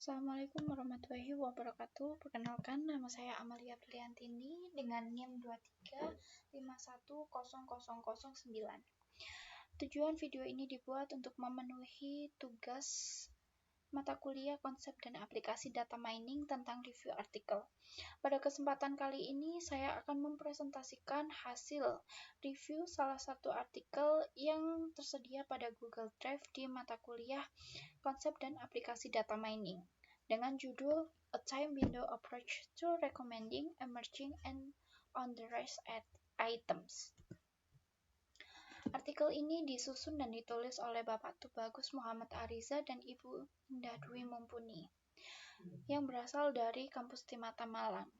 Assalamualaikum warahmatullahi wabarakatuh. Perkenalkan, nama saya Amalia Briliantini dengan NIM 235100009. Tujuan video ini dibuat untuk memenuhi tugas mata kuliah konsep dan aplikasi data mining tentang review artikel. Pada kesempatan kali ini, saya akan mempresentasikan hasil review salah satu artikel yang tersedia pada Google Drive di mata kuliah konsep dan aplikasi data mining dengan judul A Time Window Approach to Recommending Emerging and On-the-Rise Items. Artikel ini disusun dan ditulis oleh Bapak Tubagus Muhammad Ariza dan Ibu Indah Dwi Mumpuni yang berasal dari Kampus Timata Malang.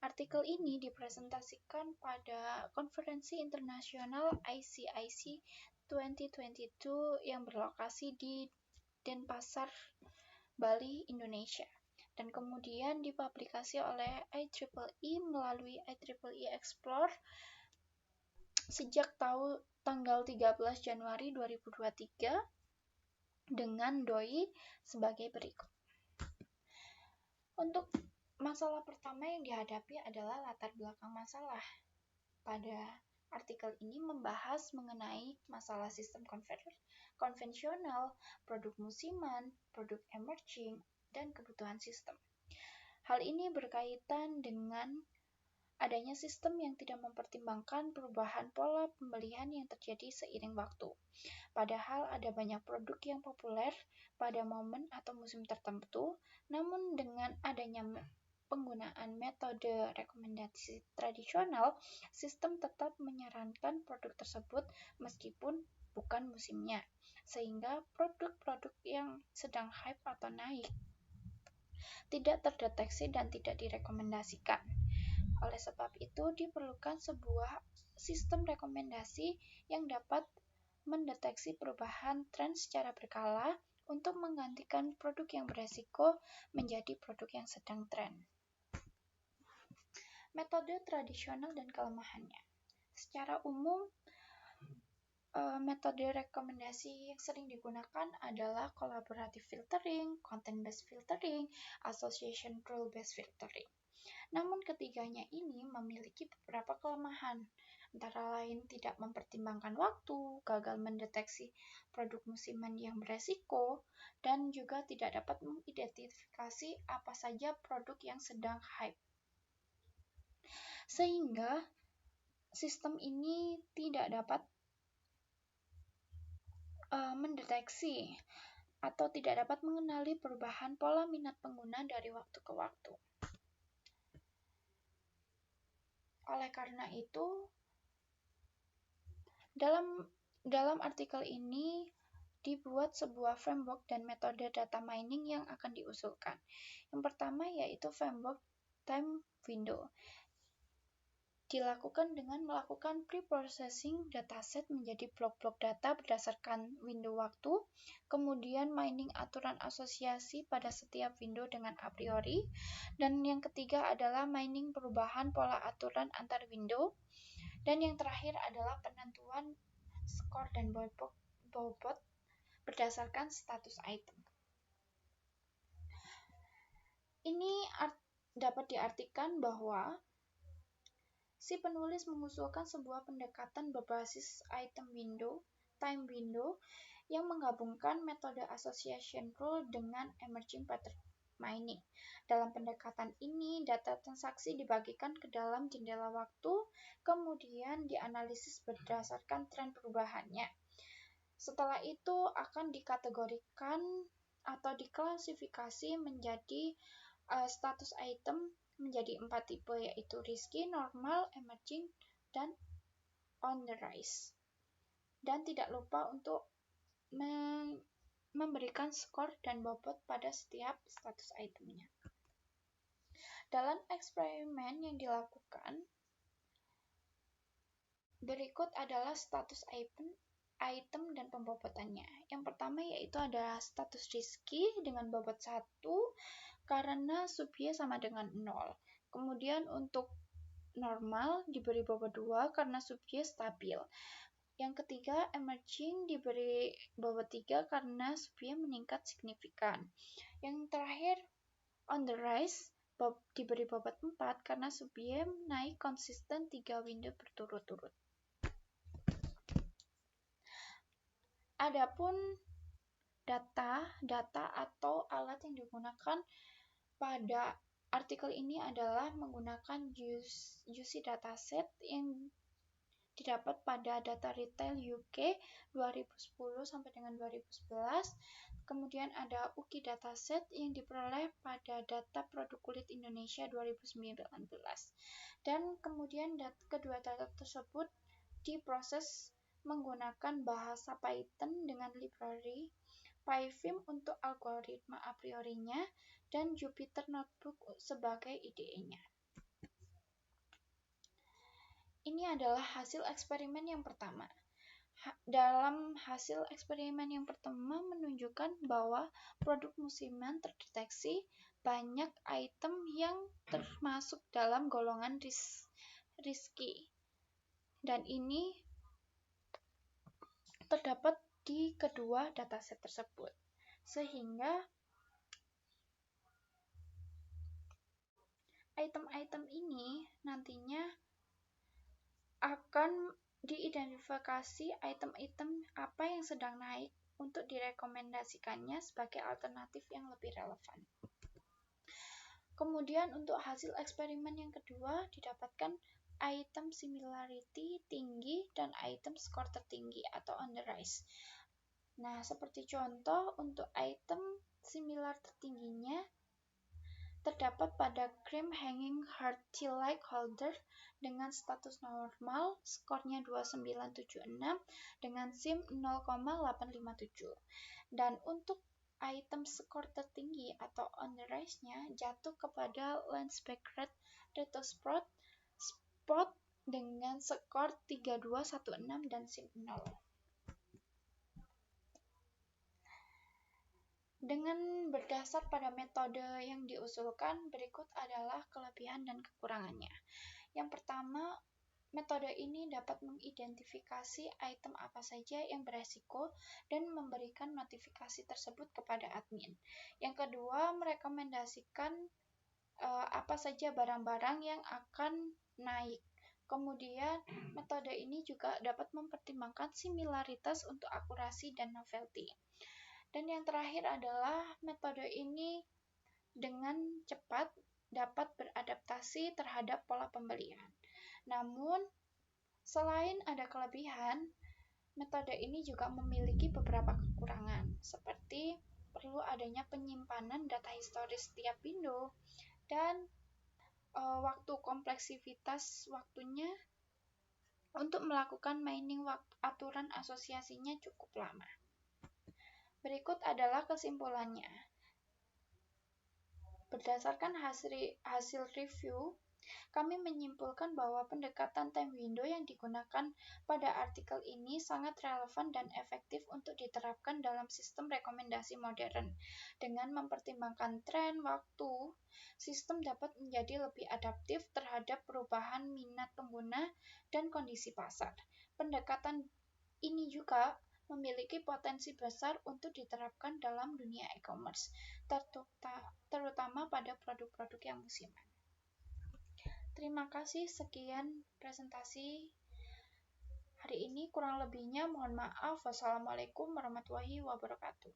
Artikel ini dipresentasikan pada konferensi internasional ICIC 2022 yang berlokasi di Denpasar, Bali, Indonesia, dan kemudian dipublikasi oleh IEEE melalui IEEE Explore sejak tanggal 13 Januari 2023 dengan doi sebagai berikut. Untuk masalah pertama yang dihadapi adalah latar belakang masalah. Pada artikel ini membahas mengenai masalah sistem konvensional, produk musiman, produk emerging, dan kebutuhan sistem. Hal ini berkaitan dengan adanya sistem yang tidak mempertimbangkan perubahan pola pembelian yang terjadi seiring waktu. Padahal ada banyak produk yang populer pada momen atau musim tertentu, namun dengan adanya penggunaan metode rekomendasi tradisional, sistem tetap menyarankan produk tersebut meskipun bukan musimnya, sehingga produk-produk yang sedang hype atau naik tidak terdeteksi dan tidak direkomendasikan. Oleh sebab itu, diperlukan sebuah sistem rekomendasi yang dapat mendeteksi perubahan tren secara berkala untuk menggantikan produk yang beresiko menjadi produk yang sedang tren. Metode tradisional dan kelemahannya. Secara umum, metode rekomendasi yang sering digunakan adalah collaborative filtering, content-based filtering, association rule-based filtering. Namun ketiganya ini memiliki beberapa kelemahan, antara lain tidak mempertimbangkan waktu, gagal mendeteksi produk musiman yang beresiko, dan juga tidak dapat mengidentifikasi apa saja produk yang sedang hype. Sehingga sistem ini tidak dapat mendeteksi atau tidak dapat mengenali perubahan pola minat pengguna dari waktu ke waktu. Oleh karena itu, dalam artikel ini dibuat sebuah framework dan metode data mining yang akan diusulkan. Yang pertama yaitu framework time window. Dilakukan dengan melakukan pre-processing dataset menjadi blok-blok data berdasarkan window waktu, kemudian mining aturan asosiasi pada setiap window dengan a priori, dan yang ketiga adalah mining perubahan pola aturan antar window, dan yang terakhir adalah penentuan skor dan bobot berdasarkan status item. Ini dapat diartikan bahwa si penulis mengusulkan sebuah pendekatan berbasis item window, time window, yang menggabungkan metode association rule dengan emerging pattern mining. Dalam pendekatan ini, data transaksi dibagikan ke dalam jendela waktu, kemudian dianalisis berdasarkan tren perubahannya. Setelah itu akan dikategorikan atau diklasifikasi menjadi status item menjadi 4 tipe, yaitu risky, normal, emerging, dan on the rise. Dan tidak lupa untuk memberikan skor dan bobot pada setiap status itemnya. Dalam eksperimen yang dilakukan, berikut adalah status item dan pembobotannya. Yang pertama yaitu ada status risky dengan bobot 1 karena sub-y sama dengan 0. Kemudian untuk normal diberi bobot 2 karena sub-y stabil. Yang ketiga, emerging diberi bobot 3 karena supply meningkat signifikan. Yang terakhir, on the rise diberi bobot 4 karena supply naik konsisten 3 window berturut-turut. Adapun data atau alat yang digunakan pada artikel ini adalah menggunakan UC dataset yang didapat pada data retail UK 2010 sampai dengan 2011. Kemudian ada UKI dataset yang diperoleh pada data produk kulit Indonesia 2019. Dan kemudian kedua data tersebut diproses menggunakan bahasa Python dengan library PyVim untuk algoritma a priorinya dan Jupyter Notebook sebagai IDE-nya. Ini adalah hasil eksperimen yang pertama. Dalam hasil eksperimen yang pertama menunjukkan bahwa produk musiman terdeteksi banyak item yang termasuk dalam golongan risky. Dan ini terdapat di kedua dataset tersebut. Sehingga item-item ini nantinya akan diidentifikasi item-item apa yang sedang naik untuk direkomendasikannya sebagai alternatif yang lebih relevan. Kemudian untuk hasil eksperimen yang kedua didapatkan item similarity tinggi dan item score tertinggi atau on the rise. Nah, seperti contoh untuk item similar tertingginya terdapat pada cream hanging heart tea light holder dengan status normal, skornya 2976 dengan SIM 0,857. Dan untuk item skor tertinggi atau on the rise-nya jatuh kepada lens back red Reto Spot dengan skor 3216 dan SIM 0. Dengan berdasar pada metode yang diusulkan, berikut adalah kelebihan dan kekurangannya. Yang pertama, metode ini dapat mengidentifikasi item apa saja yang beresiko dan memberikan notifikasi tersebut kepada admin. Yang kedua, merekomendasikan apa saja barang-barang yang akan naik. Kemudian, metode ini juga dapat mempertimbangkan similaritas untuk akurasi dan novelty. Dan yang terakhir adalah metode ini dengan cepat dapat beradaptasi terhadap pola pembelian. Namun, selain ada kelebihan, metode ini juga memiliki beberapa kekurangan, seperti perlu adanya penyimpanan data historis setiap window, dan waktu kompleksitas waktunya untuk melakukan mining aturan asosiasinya cukup lama. Berikut adalah kesimpulannya. Berdasarkan hasil review, kami menyimpulkan bahwa pendekatan time window yang digunakan pada artikel ini sangat relevan dan efektif untuk diterapkan dalam sistem rekomendasi modern. Dengan mempertimbangkan tren waktu, sistem dapat menjadi lebih adaptif terhadap perubahan minat pengguna dan kondisi pasar. Pendekatan ini juga memiliki potensi besar untuk diterapkan dalam dunia e-commerce, terutama pada produk-produk yang musiman. Terima kasih, sekian presentasi hari ini. Kurang lebihnya mohon maaf. Wassalamualaikum warahmatullahi wabarakatuh.